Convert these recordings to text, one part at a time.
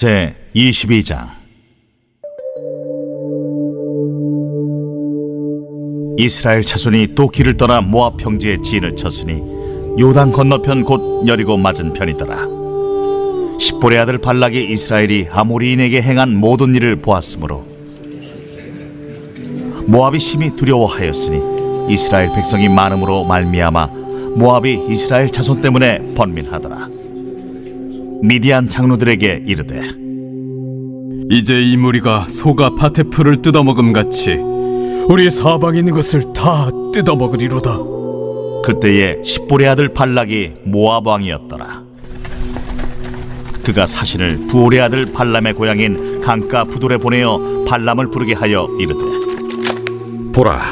제22장. 이스라엘 자손이 또 길을 떠나 모압 평지에 진을 쳤으니 요단 건너편 곧 여리고 맞은 편이더라. 십볼의 아들 발락이 이스라엘이 아모리인에게 행한 모든 일을 보았으므로 모압이 심히 두려워하였으니 이스라엘 백성이 많음으로 말미암아 모압이 이스라엘 자손 때문에 번민하더라. 미디안 장로들에게 이르되, 이제 이 무리가 소가 밭의 풀을 뜯어먹음같이 우리 사방에 있는 것을 다 뜯어먹으리로다. 그때에 십볼의 아들 발락이 모압 왕이었더라. 그가 사신을 부올의 아들 발람의 고향인 강가 부돌에 보내어 발람을 부르게 하여 이르되, 보라,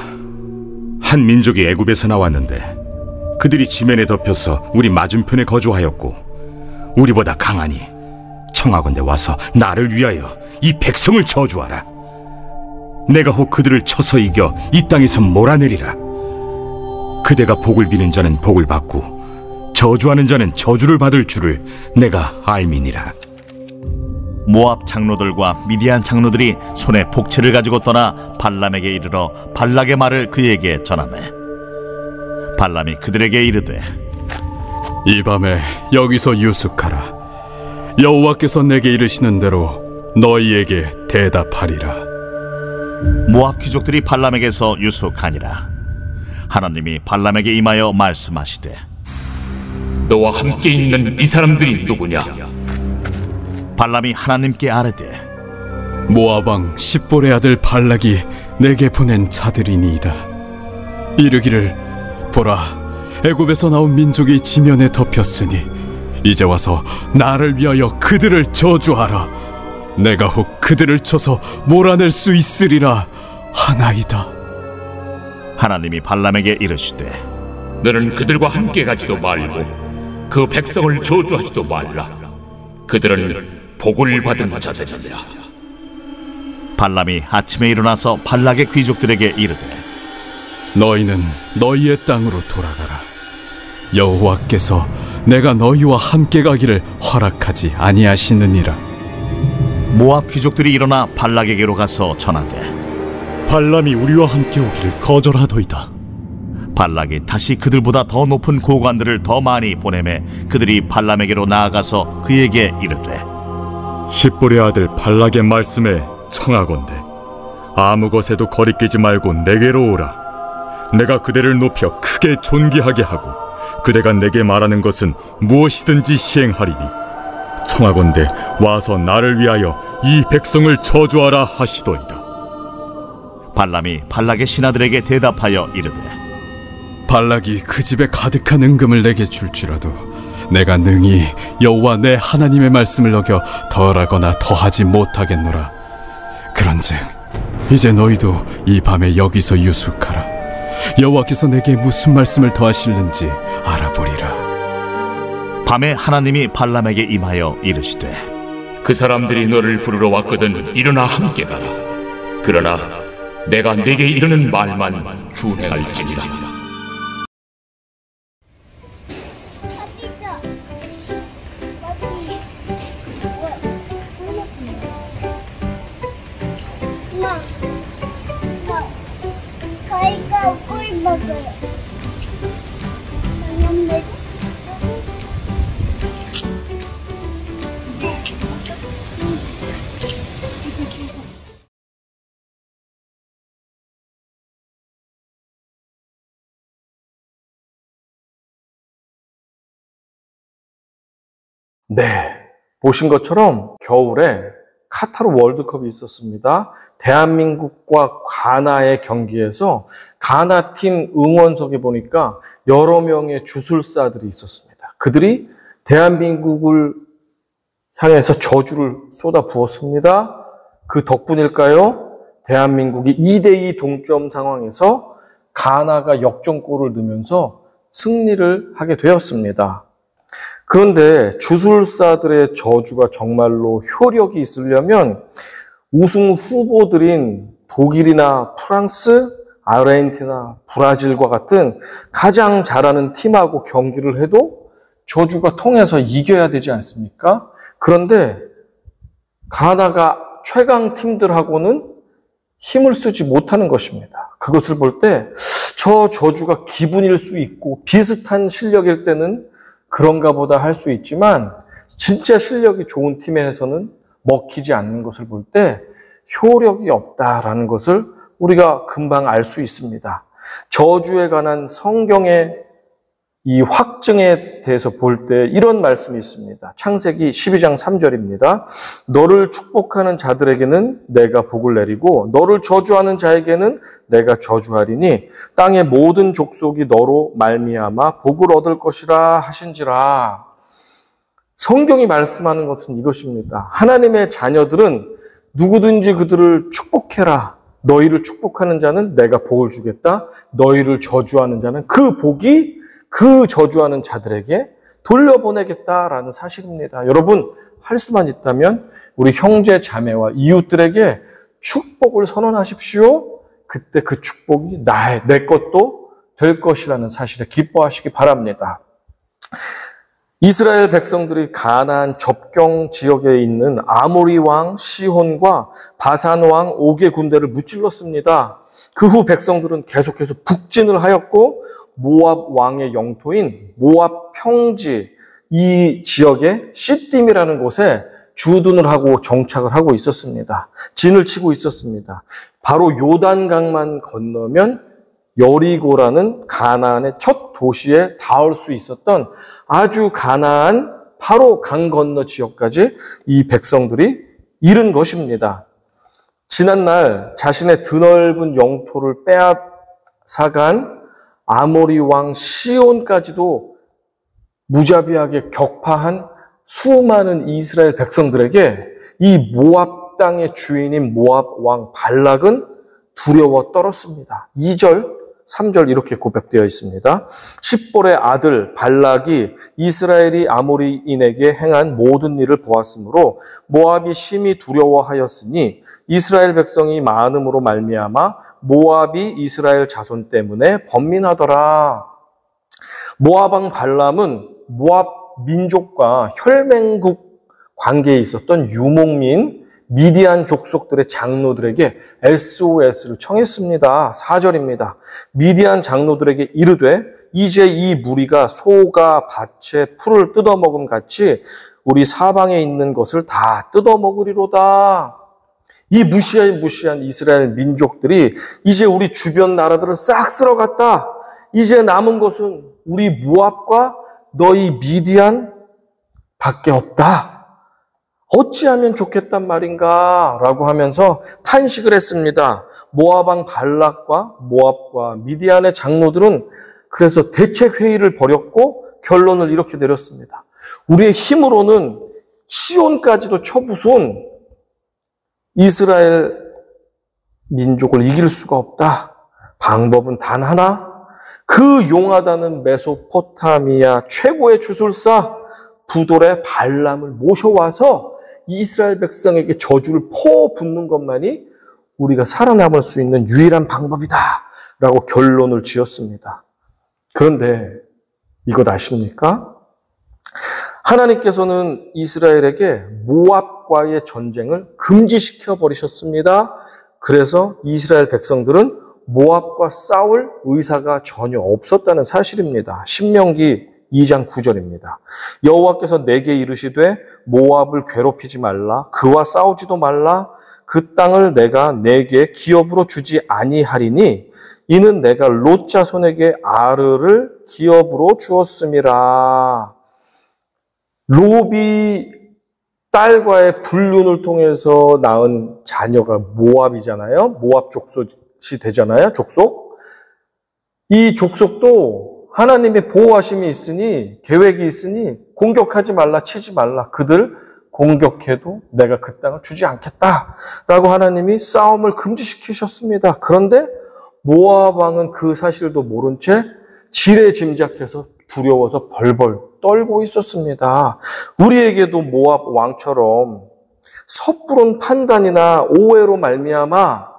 한 민족이 애굽에서 나왔는데 그들이 지면에 덮여서 우리 맞은편에 거주하였고 우리보다 강하니 청하건대 와서 나를 위하여 이 백성을 저주하라. 내가 혹 그들을 쳐서 이겨 이 땅에서 몰아내리라. 그대가 복을 비는 자는 복을 받고 저주하는 자는 저주를 받을 줄을 내가 알미니라. 모압 장로들과 미디안 장로들이 손에 복채를 가지고 떠나 발람에게 이르러 발락의 말을 그에게 전하매, 발람이 그들에게 이르되, 이 밤에 여기서 유숙하라. 여호와께서 내게 이르시는 대로 너희에게 대답하리라. 모압 귀족들이 발람에게서 유숙하니라. 하나님이 발람에게 임하여 말씀하시되, 너와 함께 있는 이 사람들이 누구냐? 발람이 하나님께 아뢰되, 모압 왕 십볼의 아들 발락이 내게 보낸 자들이니이다. 이르기를, 보라, 애굽에서 나온 민족이 지면에 덮였으니 이제 와서 나를 위하여 그들을 저주하라. 내가 혹 그들을 쳐서 몰아낼 수 있으리라 하나이다. 하나님이 발람에게 이르시되, 너는 그들과 함께 가지도 말고 그 백성을 저주하지도 말라. 그들은 복을 받은 자들이라. 발람이 아침에 일어나서 발락의 귀족들에게 이르되, 너희는 너희의 땅으로 돌아가라. 여호와께서 내가 너희와 함께 가기를 허락하지 아니하시느니라. 모압 귀족들이 일어나 발락에게로 가서 전하되, 발람이 우리와 함께 오기를 거절하더이다. 발락이 다시 그들보다 더 높은 고관들을 더 많이 보내매 그들이 발람에게로 나아가서 그에게 이르되, 십볼의 아들 발락의 말씀에 청하건대 아무 것에도 거리끼지 말고 내게로 오라. 내가 그대를 높여 크게 존귀하게 하고 그대가 내게 말하는 것은 무엇이든지 시행하리니 청하건대 와서 나를 위하여 이 백성을 저주하라 하시더이다. 발람이 발락의 신하들에게 대답하여 이르되, 발락이 그 집에 가득한 은금을 내게 줄지라도 내가 능히 여호와 내 하나님의 말씀을 어겨 덜하거나 더하지 못하겠노라. 그런즉 이제 너희도 이 밤에 여기서 유숙하라. 여호와께서 내게 무슨 말씀을 더하실는지 알아보리라. 밤에 하나님이 발람에게 임하여 이르시되, 그 사람들이 너를 부르러 왔거든 일어나 함께 가라. 그러나 내가 내게 이르는 말만 준행할지니라. 네, 보신 것처럼 겨울에 카타르 월드컵이 있었습니다. 대한민국과 가나의 경기에서 가나팀 응원석에 보니까 여러 명의 주술사들이 있었습니다. 그들이 대한민국을 향해서 저주를 쏟아부었습니다. 그 덕분일까요? 대한민국이 2대2 동점 상황에서 가나가 역전골을 넣으면서 승리를 하게 되었습니다. 그런데 주술사들의 저주가 정말로 효력이 있으려면 우승 후보들인 독일이나 프랑스, 아르헨티나, 브라질과 같은 가장 잘하는 팀하고 경기를 해도 저주가 통해서 이겨야 되지 않습니까? 그런데 가나가 최강 팀들하고는 힘을 쓰지 못하는 것입니다. 그것을 볼 때 저 저주가 기분일 수 있고 비슷한 실력일 때는 그런가 보다 할 수 있지만 진짜 실력이 좋은 팀에서는 먹히지 않는 것을 볼 때 효력이 없다라는 것을 우리가 금방 알 수 있습니다. 저주에 관한 성경의 이 확증에 대해서 볼 때 이런 말씀이 있습니다. 창세기 12장 3절입니다. 너를 축복하는 자들에게는 내가 복을 내리고 너를 저주하는 자에게는 내가 저주하리니 땅의 모든 족속이 너로 말미암아 복을 얻을 것이라 하신지라. 성경이 말씀하는 것은 이것입니다. 하나님의 자녀들은 누구든지 그들을 축복해라. 너희를 축복하는 자는 내가 복을 주겠다. 너희를 저주하는 자는 그 복이 그 저주하는 자들에게 돌려보내겠다라는 사실입니다. 여러분, 할 수만 있다면 우리 형제 자매와 이웃들에게 축복을 선언하십시오. 그때 그 축복이 내 것도 될 것이라는 사실에 기뻐하시기 바랍니다. 이스라엘 백성들이 가나안 접경 지역에 있는 아모리 왕 시혼과 바산 왕 옥의 군대를 무찔렀습니다. 그 후 백성들은 계속해서 북진을 하였고 모압 왕의 영토인 모압 평지 이 지역의 시딤이라는 곳에 주둔을 하고 정착을 하고 있었습니다. 진을 치고 있었습니다. 바로 요단강만 건너면 여리고라는 가나안의 첫 도시에 닿을 수 있었던 아주 가나안 바로 강 건너 지역까지 이 백성들이 이른 것입니다. 지난날 자신의 드넓은 영토를 빼앗아간 아모리 왕 시온까지도 무자비하게 격파한 수많은 이스라엘 백성들에게 이 모압 땅의 주인인 모압 왕 발락은 두려워 떨었습니다. 2절, 3절 이렇게 고백되어 있습니다. 십볼의 아들 발락이 이스라엘이 아모리인에게 행한 모든 일을 보았으므로 모압이 심히 두려워하였으니 이스라엘 백성이 많음으로 말미암아 모압이 이스라엘 자손 때문에 번민하더라. 모압 왕 발람은 모압 민족과 혈맹국 관계에 있었던 유목민 미디안 족속들의 장로들에게 SOS를 청했습니다. 4절입니다. 미디안 장로들에게 이르되 이제 이 무리가 소가 밭에 풀을 뜯어먹음 같이 우리 사방에 있는 것을 다 뜯어먹으리로다. 이 무시한 이스라엘 민족들이 이제 우리 주변 나라들을 싹 쓸어갔다. 이제 남은 것은 우리 모압과 너희 미디안 밖에 없다. 어찌하면 좋겠단 말인가? 라고 하면서 탄식을 했습니다. 모압 왕 발락과 모압과 미디안의 장로들은 그래서 대책회의를 벌였고 결론을 이렇게 내렸습니다. 우리의 힘으로는 시온까지도 쳐부순 이스라엘 민족을 이길 수가 없다. 방법은 단 하나. 그 용하다는 메소포타미아 최고의 주술사 부돌의 발람을 모셔와서 이스라엘 백성에게 저주를 퍼붓는 것만이 우리가 살아남을 수 있는 유일한 방법이다. 라고 결론을 지었습니다. 그런데 이것 아십니까? 하나님께서는 이스라엘에게 모압과의 전쟁을 금지시켜 버리셨습니다. 그래서 이스라엘 백성들은 모압과 싸울 의사가 전혀 없었다는 사실입니다. 신명기 2장 9절입니다. 여호와께서 내게 이르시되 모압을 괴롭히지 말라. 그와 싸우지도 말라. 그 땅을 내가 내게 기업으로 주지 아니하리니 이는 내가 롯 자손에게 아르를 기업으로 주었음이라. 롯이 딸과의 불륜을 통해서 낳은 자녀가 모압이잖아요. 모압 족속이 되잖아요. 족속. 이 족속도 하나님의 보호하심이 있으니, 계획이 있으니 공격하지 말라, 치지 말라. 그들 공격해도 내가 그 땅을 주지 않겠다. 라고 하나님이 싸움을 금지시키셨습니다. 그런데 모압 왕은 그 사실도 모른 채 지레 짐작해서 두려워서 벌벌 떨고 있었습니다. 우리에게도 모압 왕처럼 섣부른 판단이나 오해로 말미암아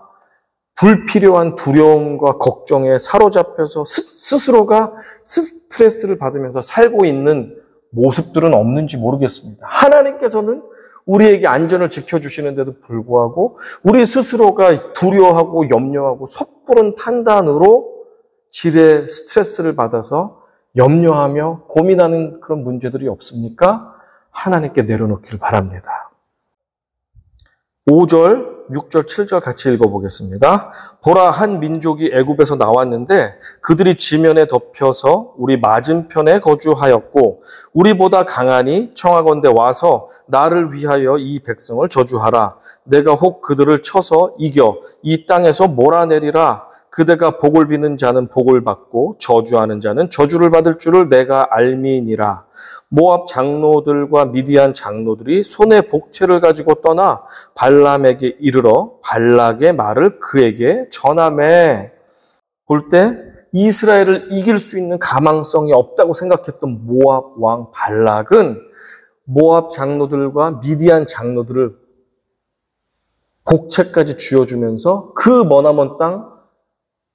불필요한 두려움과 걱정에 사로잡혀서 스스로가 스트레스를 받으면서 살고 있는 모습들은 없는지 모르겠습니다. 하나님께서는 우리에게 안전을 지켜주시는데도 불구하고 우리 스스로가 두려워하고 염려하고 섣부른 판단으로 질의 스트레스를 받아서 염려하며 고민하는 그런 문제들이 없습니까? 하나님께 내려놓기를 바랍니다. 5절, 6절, 7절 같이 읽어보겠습니다. 보라, 한 민족이 애굽에서 나왔는데 그들이 지면에 덮여서 우리 맞은편에 거주하였고 우리보다 강하니 청하건대 와서 나를 위하여 이 백성을 저주하라. 내가 혹 그들을 쳐서 이겨 이 땅에서 몰아내리라. 그대가 복을 비는 자는 복을 받고 저주하는 자는 저주를 받을 줄을 내가 알미니라. 모압 장로들과 미디안 장로들이 손에 복채를 가지고 떠나 발람에게 이르러 발락의 말을 그에게 전하매. 볼 때 이스라엘을 이길 수 있는 가망성이 없다고 생각했던 모압 왕 발락은 모압 장로들과 미디안 장로들을 복채까지 쥐어주면서 그 머나먼 땅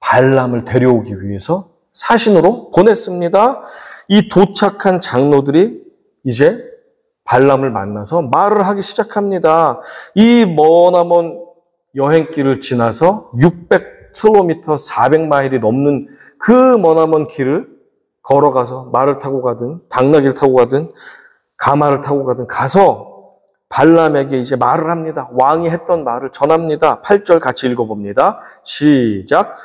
발람을 데려오기 위해서 사신으로 보냈습니다. 이 도착한 장로들이 이제 발람을 만나서 말을 하기 시작합니다. 이 머나먼 여행길을 지나서 600km, 400마일이 넘는 그 머나먼 길을 걸어가서 말을 타고 가든 당나귀를 타고 가든 가마를 타고 가든 가서 발람에게 이제 말을 합니다. 왕이 했던 말을 전합니다. 8절 같이 읽어봅니다. 시작.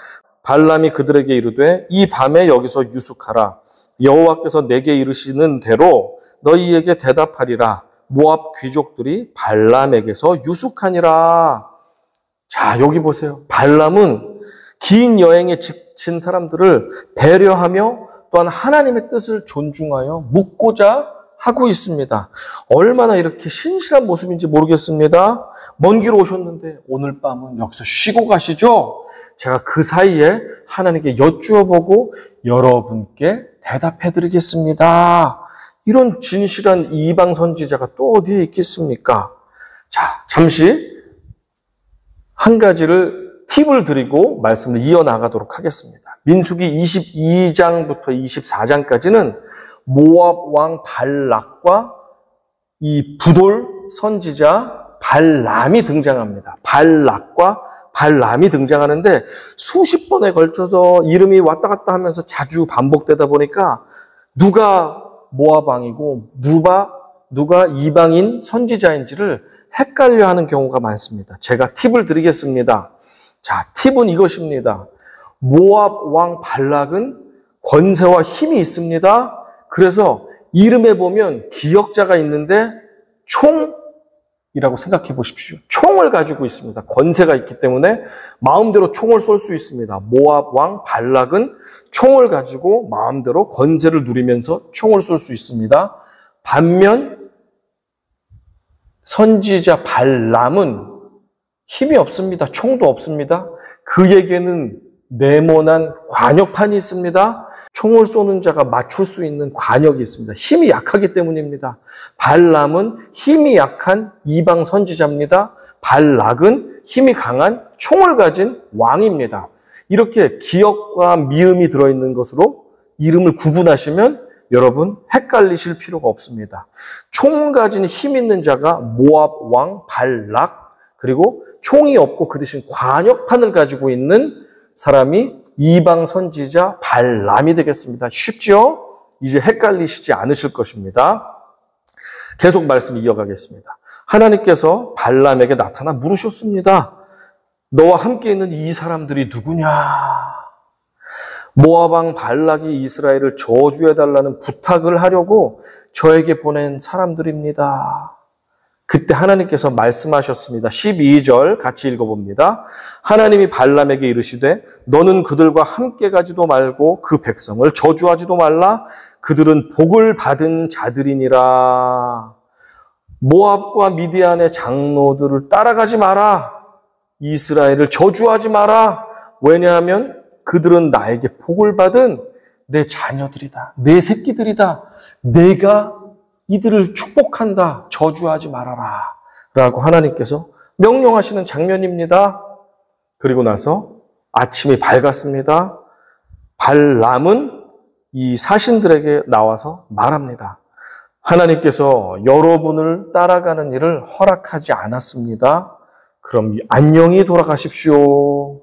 발람이 그들에게 이르되 이 밤에 여기서 유숙하라. 여호와께서 내게 이르시는 대로 너희에게 대답하리라. 모압 귀족들이 발람에게서 유숙하니라. 자, 여기 보세요. 발람은 긴 여행에 지친 사람들을 배려하며 또한 하나님의 뜻을 존중하여 묻고자 하고 있습니다. 얼마나 이렇게 신실한 모습인지 모르겠습니다. 먼 길 오셨는데 오늘 밤은 여기서 쉬고 가시죠? 제가 그 사이에 하나님께 여쭈어보고 여러분께 대답해드리겠습니다. 이런 진실한 이방 선지자가 또 어디에 있겠습니까? 자, 잠시 한 가지를 팁을 드리고 말씀을 이어나가도록 하겠습니다. 민수기 22장부터 24장까지는 모압 왕 발락과 이 부돌 선지자 발람이 등장합니다. 발락과 발람이 등장하는데 수십 번에 걸쳐서 이름이 왔다 갔다 하면서 자주 반복되다 보니까 누가 모압 왕이고 누가 이방인 선지자인지를 헷갈려하는 경우가 많습니다. 제가 팁을 드리겠습니다. 자, 팁은 이것입니다. 모압 왕 발락은 권세와 힘이 있습니다. 그래서 이름에 보면 기역자가 있는데 총이라고 생각해 보십시오. 총을 가지고 있습니다. 권세가 있기 때문에 마음대로 총을 쏠 수 있습니다. 모압 왕 발락은 총을 가지고 마음대로 권세를 누리면서 총을 쏠 수 있습니다. 반면 선지자 발람은 힘이 없습니다. 총도 없습니다. 그에게는 네모난 관역판이 있습니다. 총을 쏘는 자가 맞출 수 있는 관역이 있습니다. 힘이 약하기 때문입니다. 발람은 힘이 약한 이방 선지자입니다. 발락은 힘이 강한 총을 가진 왕입니다. 이렇게 기역과 미음이 들어있는 것으로 이름을 구분하시면 여러분 헷갈리실 필요가 없습니다. 총 가진 힘 있는 자가 모압 왕 발락, 그리고 총이 없고 그 대신 관역판을 가지고 있는 사람이 이방 선지자 발람이 되겠습니다. 쉽죠? 이제 헷갈리시지 않으실 것입니다. 계속 말씀 이어가겠습니다. 하나님께서 발람에게 나타나 물으셨습니다. 너와 함께 있는 이 사람들이 누구냐? 모압 왕 발락이 이스라엘을 저주해달라는 부탁을 하려고 저에게 보낸 사람들입니다. 그때 하나님께서 말씀하셨습니다. 12절 같이 읽어봅니다. 하나님이 발람에게 이르시되 너는 그들과 함께 가지도 말고 그 백성을 저주하지도 말라. 그들은 복을 받은 자들이니라. 모압과 미디안의 장로들을 따라가지 마라. 이스라엘을 저주하지 마라. 왜냐하면 그들은 나에게 복을 받은 내 자녀들이다. 내 새끼들이다. 내가 이들을 축복한다. 저주하지 말아라. 라고 하나님께서 명령하시는 장면입니다. 그리고 나서 아침이 밝았습니다. 발람은 이 사신들에게 나와서 말합니다. 하나님께서 여러분을 따라가는 일을 허락하지 않았습니다. 그럼 안녕히 돌아가십시오.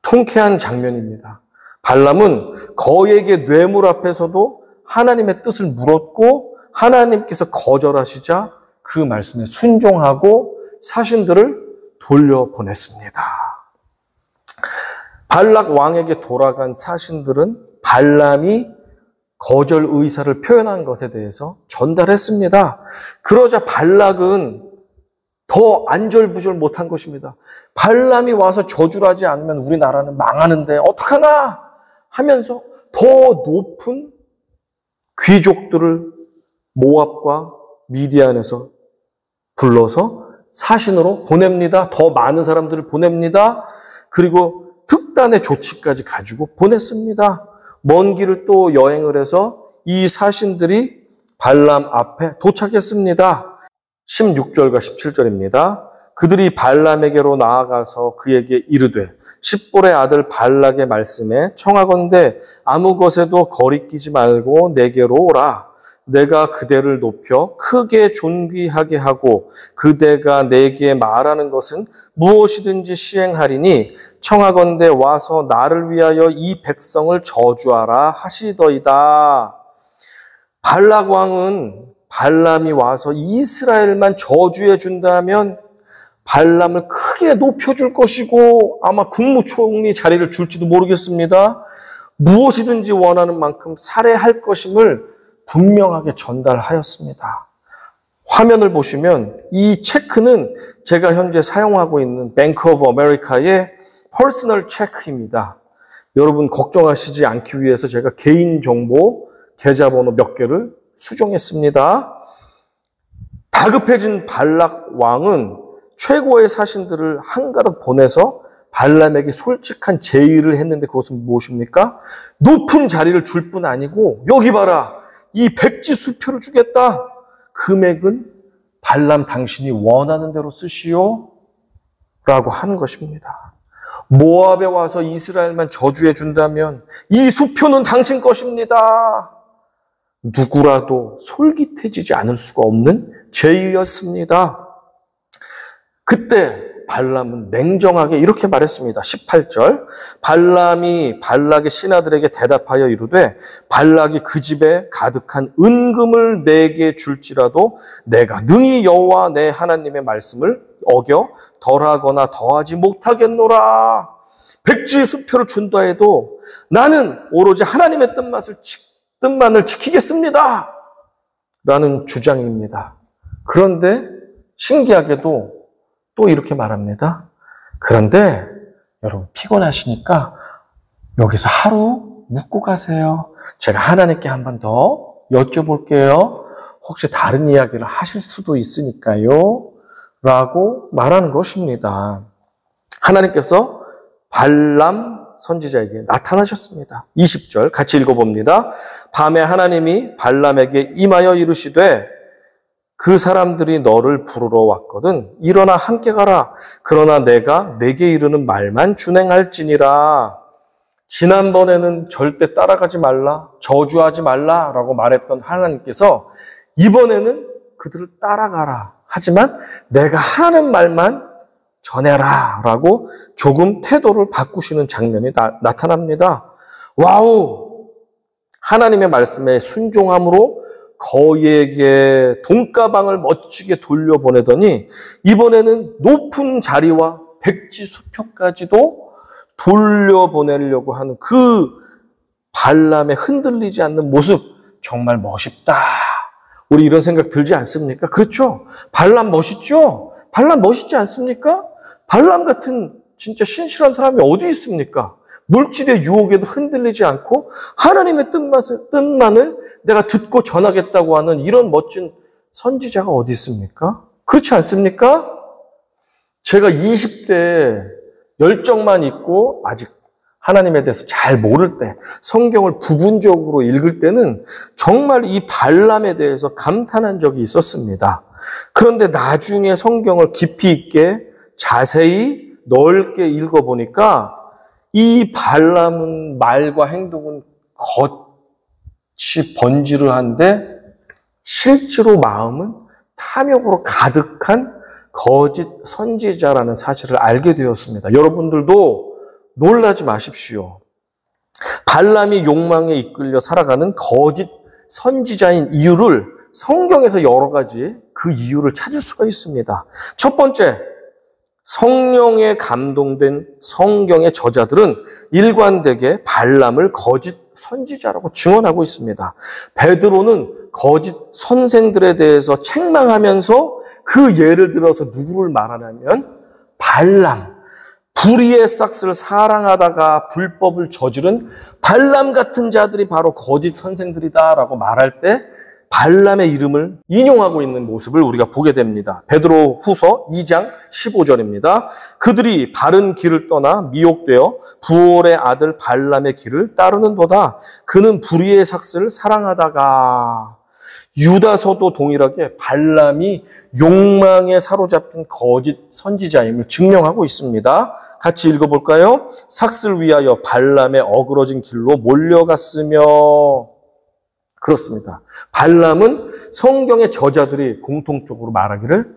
통쾌한 장면입니다. 발람은 거액의 뇌물 앞에서도 하나님의 뜻을 물었고 하나님께서 거절하시자 그 말씀에 순종하고 사신들을 돌려보냈습니다. 발락 왕에게 돌아간 사신들은 발람이 거절 의사를 표현한 것에 대해서 전달했습니다. 그러자 발락은 더 안절부절 못한 것입니다. 발람이 와서 저주를 하지 않으면 우리나라는 망하는데 어떡하나 하면서 더 높은 귀족들을 모압과 미디안에서 불러서 사신으로 보냅니다. 더 많은 사람들을 보냅니다. 그리고 특단의 조치까지 가지고 보냈습니다. 먼 길을 또 여행을 해서 이 사신들이 발람 앞에 도착했습니다. 16절과 17절입니다. 그들이 발람에게로 나아가서 그에게 이르되 십볼의 아들 발락의 말씀에 청하건대 아무 것에도 거리끼지 말고 내게로 오라. 내가 그대를 높여 크게 존귀하게 하고 그대가 내게 말하는 것은 무엇이든지 시행하리니 청하건대 와서 나를 위하여 이 백성을 저주하라 하시더이다. 발락 왕은 발람이 와서 이스라엘만 저주해 준다면 발람을 크게 높여줄 것이고 아마 국무총리 자리를 줄지도 모르겠습니다. 무엇이든지 원하는 만큼 살해할 것임을 분명하게 전달하였습니다. 화면을 보시면 이 체크는 제가 현재 사용하고 있는 뱅크 오브 아메리카의 퍼스널 체크입니다. 여러분 걱정하시지 않기 위해서 제가 개인정보 계좌번호 몇 개를 수정했습니다. 다급해진 발락 왕은 최고의 사신들을 한가득 보내서 발람에게 솔직한 제의를 했는데 그것은 무엇입니까? 높은 자리를 줄 뿐 아니고 여기 봐라. 이 백지 수표를 주겠다. 금액은 발람 당신이 원하는 대로 쓰시오. 라고 하는 것입니다. 모압에 와서 이스라엘만 저주해 준다면 이 수표는 당신 것입니다. 누구라도 솔깃해지지 않을 수가 없는 제의였습니다. 그때 발람은 냉정하게 이렇게 말했습니다. 18절 발람이 발락의 신하들에게 대답하여 이르되 발락이 그 집에 가득한 은금을 내게 줄지라도 내가 능히 여호와 내 하나님의 말씀을 어겨 덜하거나 더하지 못하겠노라. 백지의 수표를 준다 해도 나는 오로지 하나님의 뜻만을 지키겠습니다. 라는 주장입니다. 그런데 신기하게도 또 이렇게 말합니다. 그런데 여러분 피곤하시니까 여기서 하루 묵고 가세요. 제가 하나님께 한 번 더 여쭤볼게요. 혹시 다른 이야기를 하실 수도 있으니까요. 라고 말하는 것입니다. 하나님께서 발람 선지자에게 나타나셨습니다. 20절 같이 읽어봅니다. 밤에 하나님이 발람에게 임하여 이르시되 그 사람들이 너를 부르러 왔거든. 일어나 함께 가라. 그러나 내가 내게 이르는 말만 준행할지니라. 지난번에는 절대 따라가지 말라, 저주하지 말라라고 말했던 하나님께서 이번에는 그들을 따라가라. 하지만 내가 하는 말만 전해라 라고 조금 태도를 바꾸시는 장면이 나타납니다. 와우! 하나님의 말씀에 순종함으로 거의에게 돈가방을 멋지게 돌려보내더니 이번에는 높은 자리와 백지 수표까지도 돌려보내려고 하는 그 발람의 흔들리지 않는 모습 정말 멋있다. 우리 이런 생각 들지 않습니까? 그렇죠? 발람 멋있죠? 발람 멋있지 않습니까? 발람 같은 진짜 신실한 사람이 어디 있습니까? 물질의 유혹에도 흔들리지 않고 하나님의 뜻만을 내가 듣고 전하겠다고 하는 이런 멋진 선지자가 어디 있습니까? 그렇지 않습니까? 제가 20대에 열정만 있고 아직 하나님에 대해서 잘 모를 때 성경을 부분적으로 읽을 때는 정말 이 발람에 대해서 감탄한 적이 있었습니다. 그런데 나중에 성경을 깊이 있게 자세히 넓게 읽어보니까 이 발람은 말과 행동은 겉이 번지르한데 실제로 마음은 탐욕으로 가득한 거짓 선지자라는 사실을 알게 되었습니다. 여러분들도 놀라지 마십시오. 발람이 욕망에 이끌려 살아가는 거짓 선지자인 이유를 성경에서 여러 가지 그 이유를 찾을 수가 있습니다. 첫 번째, 성령에 감동된 성경의 저자들은 일관되게 발람을 거짓 선지자라고 증언하고 있습니다. 베드로는 거짓 선생들에 대해서 책망하면서 그 예를 들어서 누구를 말하냐면 발람, 불의의 싹스를 사랑하다가 불법을 저지른 발람 같은 자들이 바로 거짓 선생들이다라고 말할 때 발람의 이름을 인용하고 있는 모습을 우리가 보게 됩니다. 베드로 후서 2장 15절입니다. 그들이 바른 길을 떠나 미혹되어 부올의 아들 발람의 길을 따르는도다. 그는 불의의 삭스를 사랑하다가. 유다서도 동일하게 발람이 욕망에 사로잡힌 거짓 선지자임을 증명하고 있습니다. 같이 읽어볼까요? 삭스를 위하여 발람의 어그러진 길로 몰려갔으며. 그렇습니다. 발람은 성경의 저자들이 공통적으로 말하기를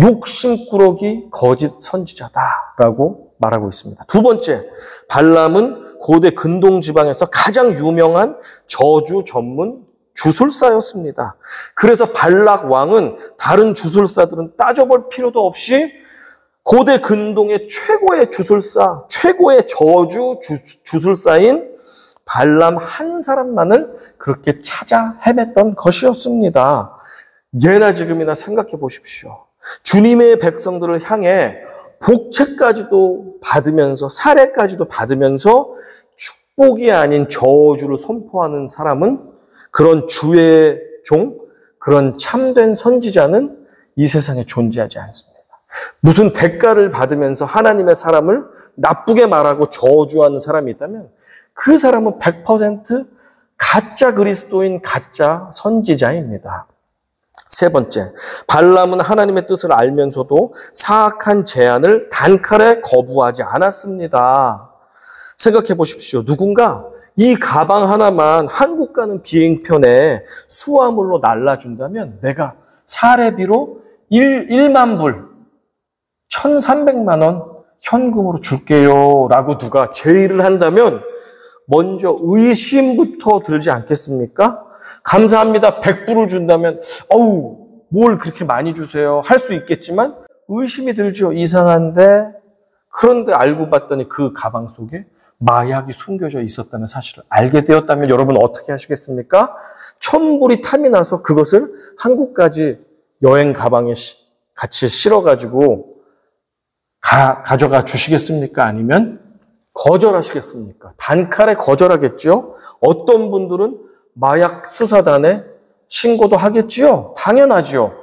욕심꾸러기 거짓 선지자다라고 말하고 있습니다. 두 번째, 발람은 고대 근동 지방에서 가장 유명한 저주 전문 주술사였습니다. 그래서 발락 왕은 다른 주술사들은 따져볼 필요도 없이 고대 근동의 최고의 주술사, 최고의 저주 주술사인 발람 한 사람만을 그렇게 찾아 헤맸던 것이었습니다. 예나 지금이나 생각해 보십시오. 주님의 백성들을 향해 복채까지도 받으면서 사례까지도 받으면서 축복이 아닌 저주를 선포하는 사람은, 그런 주의 종, 그런 참된 선지자는 이 세상에 존재하지 않습니다. 무슨 대가를 받으면서 하나님의 사람을 나쁘게 말하고 저주하는 사람이 있다면 그 사람은 100% 가짜 그리스도인, 가짜 선지자입니다. 세 번째, 발람은 하나님의 뜻을 알면서도 사악한 제안을 단칼에 거부하지 않았습니다. 생각해 보십시오. 누군가 이 가방 하나만 한국 가는 비행편에 수화물로 날라준다면 내가 사례비로 1만 불, 1,300만 원 현금으로 줄게요 라고 누가 제의를 한다면 먼저 의심부터 들지 않겠습니까? 감사합니다. 100불을 준다면 어우, 뭘 그렇게 많이 주세요 할 수 있겠지만 의심이 들죠. 이상한데. 그런데 알고 봤더니 그 가방 속에 마약이 숨겨져 있었다는 사실을 알게 되었다면 여러분 어떻게 하시겠습니까? 1,000불이 탐이 나서 그것을 한국까지 여행 가방에 같이 실어가지고 가져가 주시겠습니까? 아니면 거절하시겠습니까? 단칼에 거절하겠죠? 어떤 분들은 마약 수사단에 신고도 하겠지요? 당연하지요.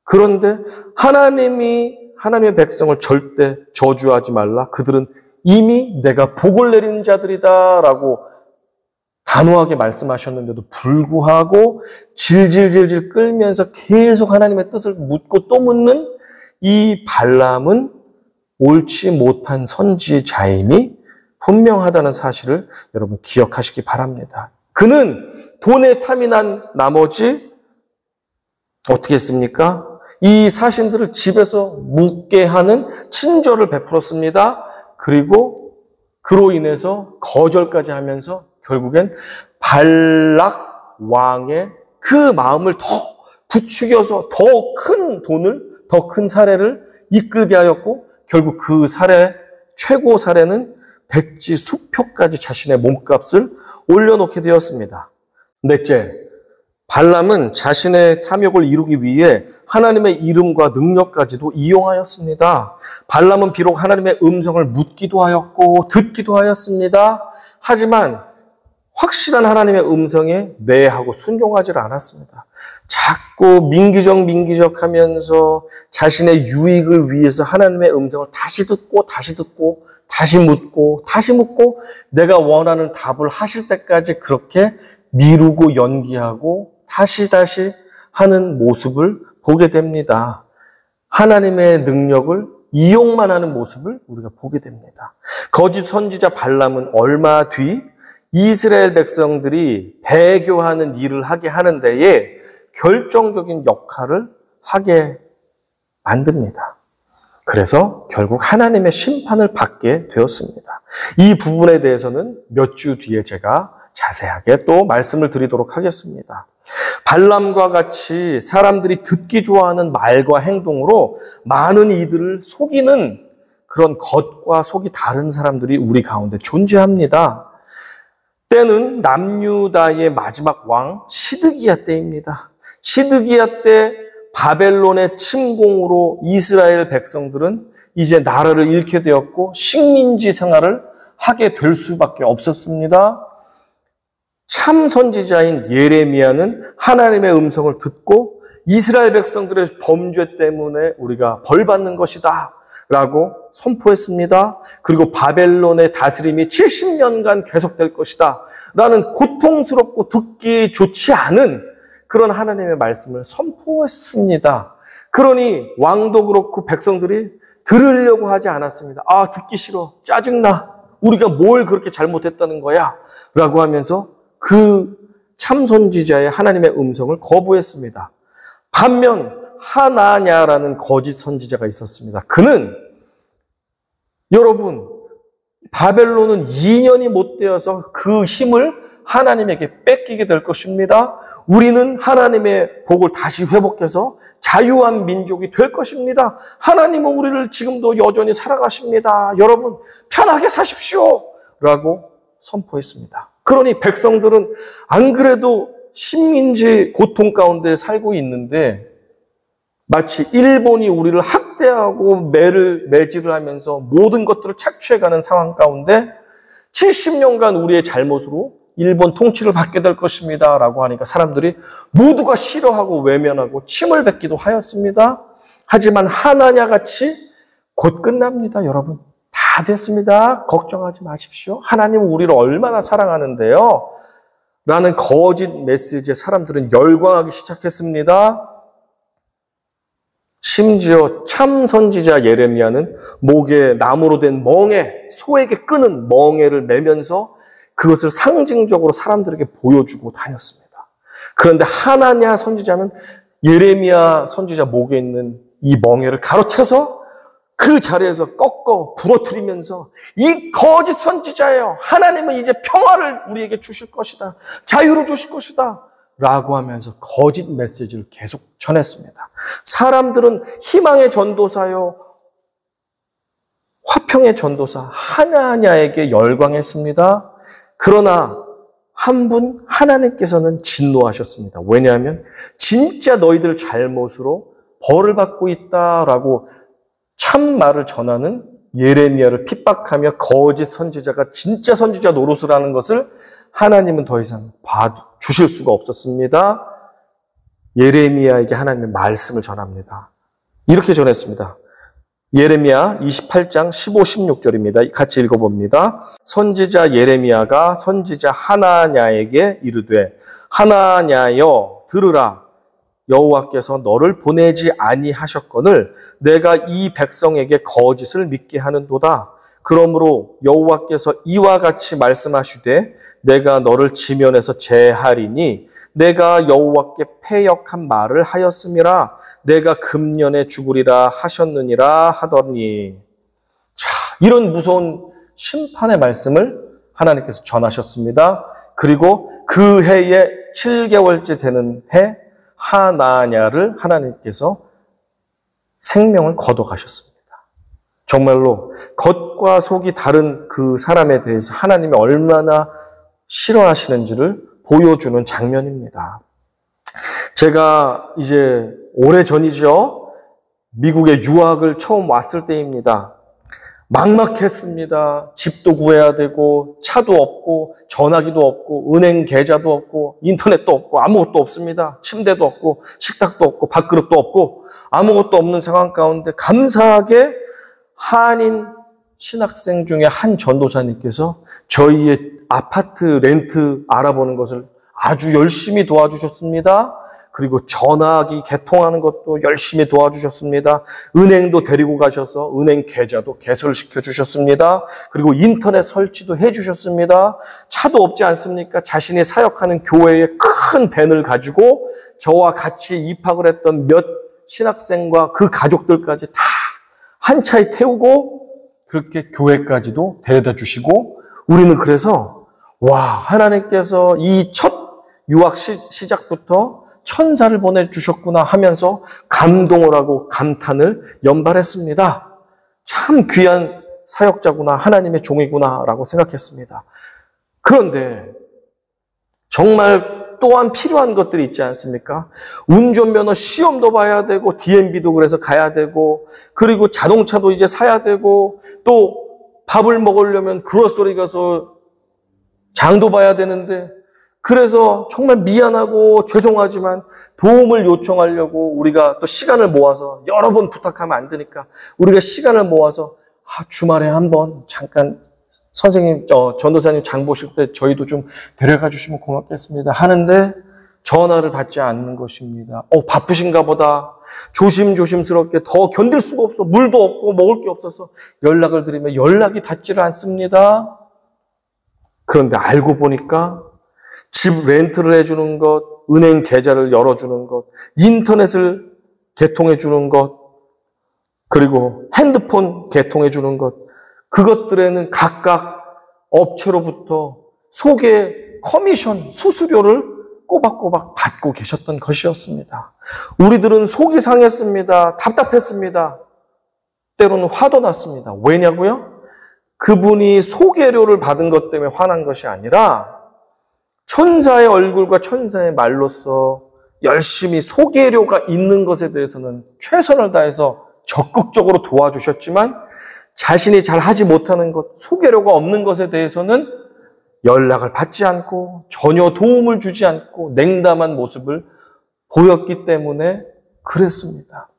그런데 하나님의 백성을 절대 저주하지 말라. 그들은 이미 내가 복을 내리는 자들이다 라고 단호하게 말씀하셨는데도 불구하고 질질질질 끌면서 계속 하나님의 뜻을 묻고 또 묻는 이 발람은 옳지 못한 선지자임이 분명하다는 사실을 여러분 기억하시기 바랍니다. 그는 돈에 탐이 난 나머지 어떻게 했습니까? 이 사신들을 집에서 묵게 하는 친절을 베풀었습니다. 그리고 그로 인해서 거절까지 하면서 결국엔 발락 왕의 그 마음을 더 부추겨서 더 큰 돈을, 더 큰 사례를 이끌게 하였고 결국 그 사례, 최고 사례는 백지 수표까지 자신의 몸값을 올려놓게 되었습니다. 넷째, 발람은 자신의 탐욕을 이루기 위해 하나님의 이름과 능력까지도 이용하였습니다. 발람은 비록 하나님의 음성을 묻기도 하였고 듣기도 하였습니다. 하지만 확실한 하나님의 음성에 내하고 순종하지 않았습니다. 자꾸 민기적 하면서 자신의 유익을 위해서 하나님의 음성을 다시 듣고 다시 묻고 내가 원하는 답을 하실 때까지 그렇게 미루고 연기하고 다시 하는 모습을 보게 됩니다. 하나님의 능력을 이용만 하는 모습을 우리가 보게 됩니다. 거짓 선지자 발람은 얼마 뒤 이스라엘 백성들이 배교하는 일을 하게 하는 데에 결정적인 역할을 하게 만듭니다. 그래서 결국 하나님의 심판을 받게 되었습니다. 이 부분에 대해서는 몇 주 뒤에 제가 자세하게 또 말씀을 드리도록 하겠습니다. 발람과 같이 사람들이 듣기 좋아하는 말과 행동으로 많은 이들을 속이는 그런 겉과 속이 다른 사람들이 우리 가운데 존재합니다. 때는 남유다의 마지막 왕 시드기야 때입니다. 시드기야 때 바벨론의 침공으로 이스라엘 백성들은 이제 나라를 잃게 되었고 식민지 생활을 하게 될 수밖에 없었습니다. 참 선지자인 예레미야는 하나님의 음성을 듣고 이스라엘 백성들의 범죄 때문에 우리가 벌받는 것이다 라고 선포했습니다. 그리고 바벨론의 다스림이 70년간 계속될 것이다 라는 고통스럽고 듣기 좋지 않은 그런 하나님의 말씀을 선포했습니다. 그러니 왕도 그렇고 백성들이 들으려고 하지 않았습니다. 아, 듣기 싫어. 짜증나. 우리가 뭘 그렇게 잘못했다는 거야? 라고 하면서 그 참선지자의 하나님의 음성을 거부했습니다. 반면 하나냐라는 거짓 선지자가 있었습니다. 그는 여러분 바벨론은 2년이 못 되어서 그 힘을 하나님에게 뺏기게 될 것입니다. 우리는 하나님의 복을 다시 회복해서 자유한 민족이 될 것입니다. 하나님은 우리를 지금도 여전히 사랑하십니다. 여러분 편하게 사십시오 라고 선포했습니다. 그러니 백성들은 안 그래도 식민지 고통 가운데 살고 있는데 마치 일본이 우리를 학대하고 매질을 하면서 모든 것들을 착취해가는 상황 가운데 70년간 우리의 잘못으로 일본 통치를 받게 될 것입니다 라고 하니까 사람들이 모두가 싫어하고 외면하고 침을 뱉기도 하였습니다. 하지만 하나냐 같이 곧 끝납니다. 여러분 다 됐습니다. 걱정하지 마십시오. 하나님은 우리를 얼마나 사랑하는데요 라는 거짓 메시지에 사람들은 열광하기 시작했습니다. 심지어 참 선지자 예레미야는 목에 나무로 된 멍에, 소에게 끄는 멍에를 매면서 그것을 상징적으로 사람들에게 보여주고 다녔습니다. 그런데 하나냐 선지자는 예레미야 선지자 목에 있는 이 멍에를 가로채서 그 자리에서 꺾어 부러뜨리면서 이 거짓 선지자예요. 하나님은 이제 평화를 우리에게 주실 것이다. 자유를 주실 것이다. 라고 하면서 거짓 메시지를 계속 전했습니다. 사람들은 희망의 전도사요, 화평의 전도사 하나냐에게 열광했습니다. 그러나 한 분 하나님께서는 진노하셨습니다. 왜냐하면 진짜 너희들 잘못으로 벌을 받고 있다라고 참말을 전하는 예레미야를 핍박하며 거짓 선지자가 진짜 선지자 노릇을 하는 것을 하나님은 더 이상 봐주실 수가 없었습니다. 예레미야에게 하나님의 말씀을 전합니다. 이렇게 전했습니다. 예레미야 28장 15, 16절입니다. 같이 읽어봅니다. 선지자 예레미야가 선지자 하나냐에게 이르되 하나냐여 들으라. 여호와께서 너를 보내지 아니하셨거늘 내가 이 백성에게 거짓을 믿게 하는도다. 그러므로 여호와께서 이와 같이 말씀하시되 내가 너를 지면에서 제하리니 내가 여호와께 패역한 말을 하였음이라. 내가 금년에 죽으리라 하셨느니라 하더니. 자, 이런 무서운 심판의 말씀을 하나님께서 전하셨습니다. 그리고 그 해에 7개월째 되는 해 하나냐를 하나님께서 생명을 거둬가셨습니다. 정말로 겉과 속이 다른 그 사람에 대해서 하나님이 얼마나 싫어하시는지를 보여주는 장면입니다. 제가 이제 오래전이죠. 미국에 유학을 처음 왔을 때입니다. 막막했습니다. 집도 구해야 되고 차도 없고 전화기도 없고 은행 계좌도 없고 인터넷도 없고 아무것도 없습니다. 침대도 없고 식탁도 없고 밥그릇도 없고 아무것도 없는 상황 가운데 감사하게 한인 신학생 중에 한 전도사님께서 저희의 아파트 렌트 알아보는 것을 아주 열심히 도와주셨습니다. 그리고 전화기 개통하는 것도 열심히 도와주셨습니다. 은행도 데리고 가셔서 은행 계좌도 개설시켜 주셨습니다. 그리고 인터넷 설치도 해주셨습니다. 차도 없지 않습니까? 자신이 사역하는 교회의 큰 밴을 가지고 저와 같이 입학을 했던 몇 신학생과 그 가족들까지 다 한 차에 태우고 그렇게 교회까지도 데려다 주시고 우리는 그래서 와, 하나님께서 이 첫 유학 시작부터 천사를 보내주셨구나 하면서 감동을 하고 감탄을 연발했습니다. 참 귀한 사역자구나, 하나님의 종이구나라고 생각했습니다. 그런데 정말 또한 필요한 것들이 있지 않습니까? 운전면허 시험도 봐야 되고 DMV도 그래서 가야 되고 그리고 자동차도 이제 사야 되고 또 밥을 먹으려면 그로서리 가서 장도 봐야 되는데 그래서 정말 미안하고 죄송하지만 도움을 요청하려고 우리가 또 시간을 모아서 여러 번 부탁하면 안 되니까 우리가 시간을 모아서 주말에 한번 잠깐 선생님, 전도사님 장 보실 때 저희도 좀 데려가 주시면 고맙겠습니다 하는데 전화를 받지 않는 것입니다. 바쁘신가 보다. 조심스럽게 더 견딜 수가 없어. 물도 없고 먹을 게 없어서 연락을 드리면 연락이 닿지를 않습니다. 그런데 알고 보니까 집 렌트를 해주는 것, 은행 계좌를 열어주는 것, 인터넷을 개통해주는 것, 그리고 핸드폰 개통해주는 것, 그것들에는 각각 업체로부터 소개 커미션, 수수료를 꼬박꼬박 받고 계셨던 것이었습니다. 우리들은 속이 상했습니다. 답답했습니다. 때로는 화도 났습니다. 왜냐고요? 그분이 소개료를 받은 것 때문에 화난 것이 아니라 천사의 얼굴과 천사의 말로써 열심히 소개료가 있는 것에 대해서는 최선을 다해서 적극적으로 도와주셨지만 자신이 잘 하지 못하는 것, 소개료가 없는 것에 대해서는 연락을 받지 않고 전혀 도움을 주지 않고 냉담한 모습을 보였기 때문에 그랬습니다.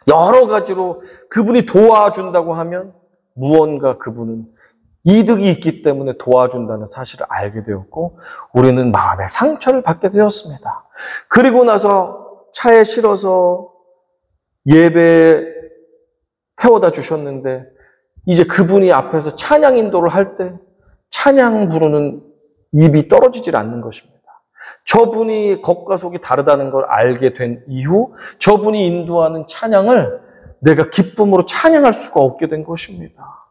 여러 가지로 그분이 도와준다고 하면 무언가 그분은 이득이 있기 때문에 도와준다는 사실을 알게 되었고 우리는 마음의 상처를 받게 되었습니다. 그리고 나서 차에 실어서 예배 태워다 주셨는데 이제 그분이 앞에서 찬양 인도를 할 때 찬양 부르는 입이 떨어지질 않는 것입니다. 저분이 겉과 속이 다르다는 걸 알게 된 이후 저분이 인도하는 찬양을 내가 기쁨으로 찬양할 수가 없게 된 것입니다.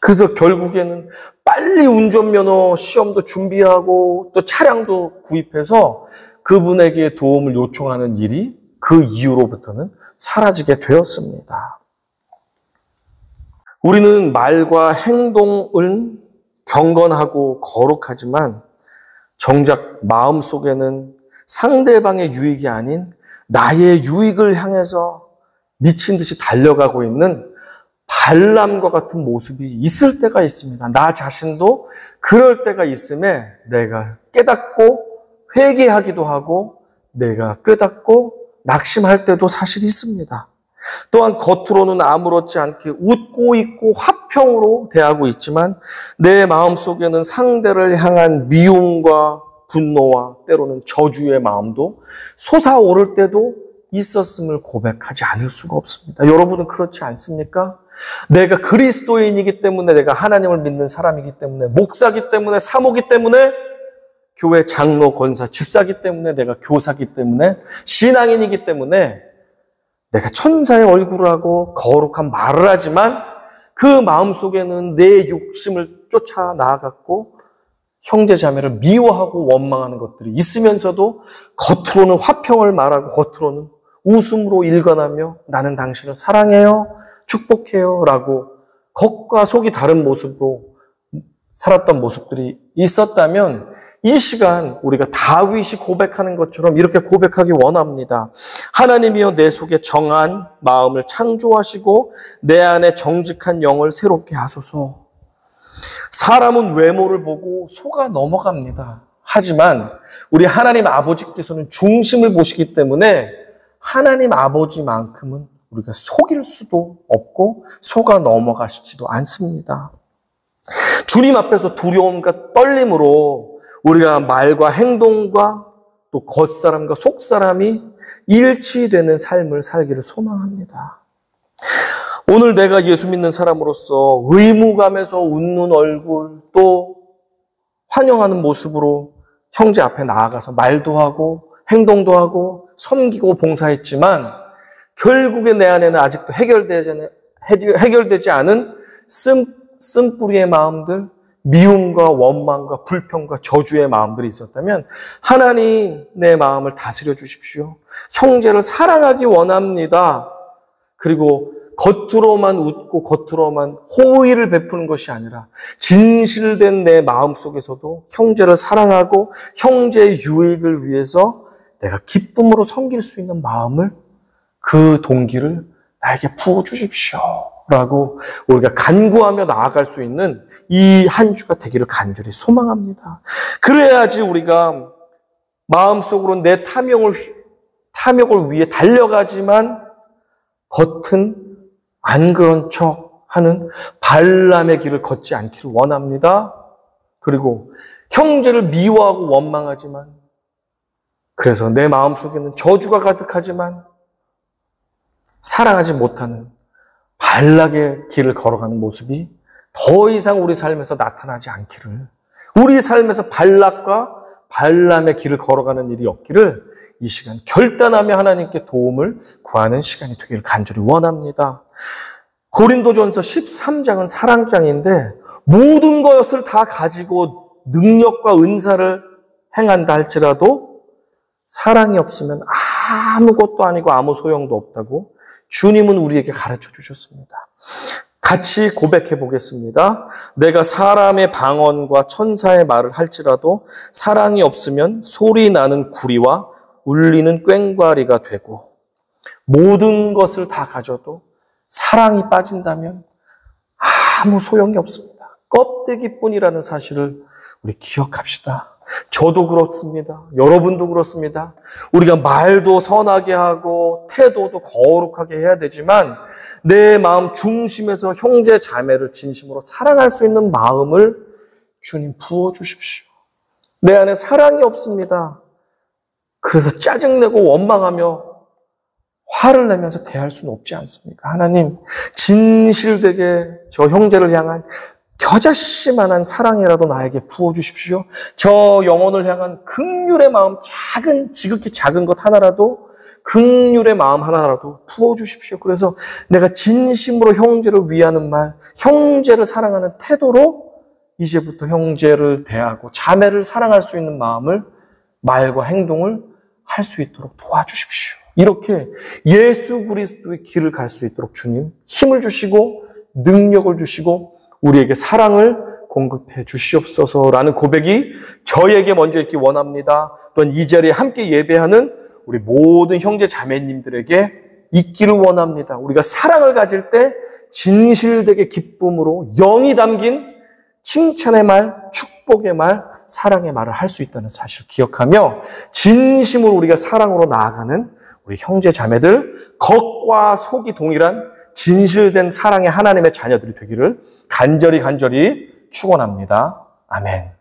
그래서 결국에는 빨리 운전면허 시험도 준비하고 또 차량도 구입해서 그분에게 도움을 요청하는 일이 그 이후로부터는 사라지게 되었습니다. 우리는 말과 행동은 경건하고 거룩하지만 정작 마음속에는 상대방의 유익이 아닌 나의 유익을 향해서 미친 듯이 달려가고 있는 발람과 같은 모습이 있을 때가 있습니다. 나 자신도 그럴 때가 있음에 내가 깨닫고 회개하기도 하고 내가 깨닫고 낙심할 때도 사실 있습니다. 또한 겉으로는 아무렇지 않게 웃고 있고 화평으로 대하고 있지만 내 마음속에는 상대를 향한 미움과 분노와 때로는 저주의 마음도 솟아오를 때도 있었음을 고백하지 않을 수가 없습니다. 여러분은 그렇지 않습니까? 내가 그리스도인이기 때문에 내가 하나님을 믿는 사람이기 때문에 목사기 때문에 사모기 때문에 교회 장로, 권사, 집사기 때문에 내가 교사기 때문에 신앙인이기 때문에 내가 천사의 얼굴을 하고 거룩한 말을 하지만 그 마음속에는 내 욕심을 쫓아 나아갔고 형제 자매를 미워하고 원망하는 것들이 있으면서도 겉으로는 화평을 말하고 겉으로는 웃음으로 일관하며 나는 당신을 사랑해요, 축복해요 라고 겉과 속이 다른 모습으로 살았던 모습들이 있었다면 이 시간 우리가 다윗이 고백하는 것처럼 이렇게 고백하기 원합니다. 하나님이여 내 속에 정한 마음을 창조하시고 내 안에 정직한 영을 새롭게 하소서. 사람은 외모를 보고 속아 넘어갑니다. 하지만 우리 하나님 아버지께서는 중심을 보시기 때문에 하나님 아버지만큼은 우리가 속일 수도 없고 속아 넘어가시지도 않습니다. 주님 앞에서 두려움과 떨림으로 우리가 말과 행동과 또 겉사람과 속사람이 일치되는 삶을 살기를 소망합니다. 오늘 내가 예수 믿는 사람으로서 의무감에서 웃는 얼굴 또 환영하는 모습으로 형제 앞에 나아가서 말도 하고 행동도 하고 섬기고 봉사했지만 결국에 내 안에는 아직도 해결되지 않은 쓴뿌리의 마음들, 미움과 원망과 불평과 저주의 마음들이 있었다면 하나님 내 마음을 다스려 주십시오. 형제를 사랑하기 원합니다. 그리고 겉으로만 웃고 겉으로만 호의를 베푸는 것이 아니라 진실된 내 마음 속에서도 형제를 사랑하고 형제의 유익을 위해서 내가 기쁨으로 섬길 수 있는 마음을, 그 동기를 나에게 부어주십시오 라고 우리가 간구하며 나아갈 수 있는 이 한 주가 되기를 간절히 소망합니다. 그래야지 우리가 마음속으로 내 탐욕을 위해 달려가지만 겉은 안 그런 척 하는 발람의 길을 걷지 않기를 원합니다. 그리고 형제를 미워하고 원망하지만, 그래서 내 마음속에는 저주가 가득하지만 사랑하지 못하는 발락의 길을 걸어가는 모습이 더 이상 우리 삶에서 나타나지 않기를, 우리 삶에서 발락과 발람의 길을 걸어가는 일이 없기를 이 시간 결단하며 하나님께 도움을 구하는 시간이 되기를 간절히 원합니다. 고린도전서 13장은 사랑장인데 모든 것을 다 가지고 능력과 은사를 행한다 할지라도 사랑이 없으면 아무것도 아니고 아무 소용도 없다고 주님은 우리에게 가르쳐 주셨습니다. 같이 고백해 보겠습니다. 내가 사람의 방언과 천사의 말을 할지라도 사랑이 없으면 소리 나는 구리와 울리는 꽹과리가 되고, 모든 것을 다 가져도 사랑이 빠진다면 아무 소용이 없습니다. 껍데기뿐이라는 사실을 우리 기억합시다. 저도 그렇습니다. 여러분도 그렇습니다. 우리가 말도 선하게 하고 태도도 거룩하게 해야 되지만 내 마음 중심에서 형제 자매를 진심으로 사랑할 수 있는 마음을 주님 부어주십시오. 내 안에 사랑이 없습니다. 그래서 짜증내고 원망하며 화를 내면서 대할 수는 없지 않습니까? 하나님, 진실되게 저 형제를 향한 겨자씨만한 사랑이라도 나에게 부어주십시오. 저 영혼을 향한 긍휼의 마음, 지극히 작은 것 하나라도, 긍휼의 마음 하나라도 부어주십시오. 그래서 내가 진심으로 형제를 위하는 말, 형제를 사랑하는 태도로 이제부터 형제를 대하고 자매를 사랑할 수 있는 마음을, 말과 행동을 할 수 있도록 도와주십시오. 이렇게 예수 그리스도의 길을 갈 수 있도록 주님 힘을 주시고 능력을 주시고 우리에게 사랑을 공급해 주시옵소서라는 고백이 저에게 먼저 있기 원합니다. 또한 이 자리에 함께 예배하는 우리 모든 형제 자매님들에게 있기를 원합니다. 우리가 사랑을 가질 때 진실되게 기쁨으로 영이 담긴 칭찬의 말, 축복의 말, 사랑의 말을 할 수 있다는 사실을 기억하며 진심으로 우리가 사랑으로 나아가는 우리 형제 자매들, 겉과 속이 동일한 진실된 사랑의 하나님의 자녀들이 되기를 간절히 축원합니다. 아멘.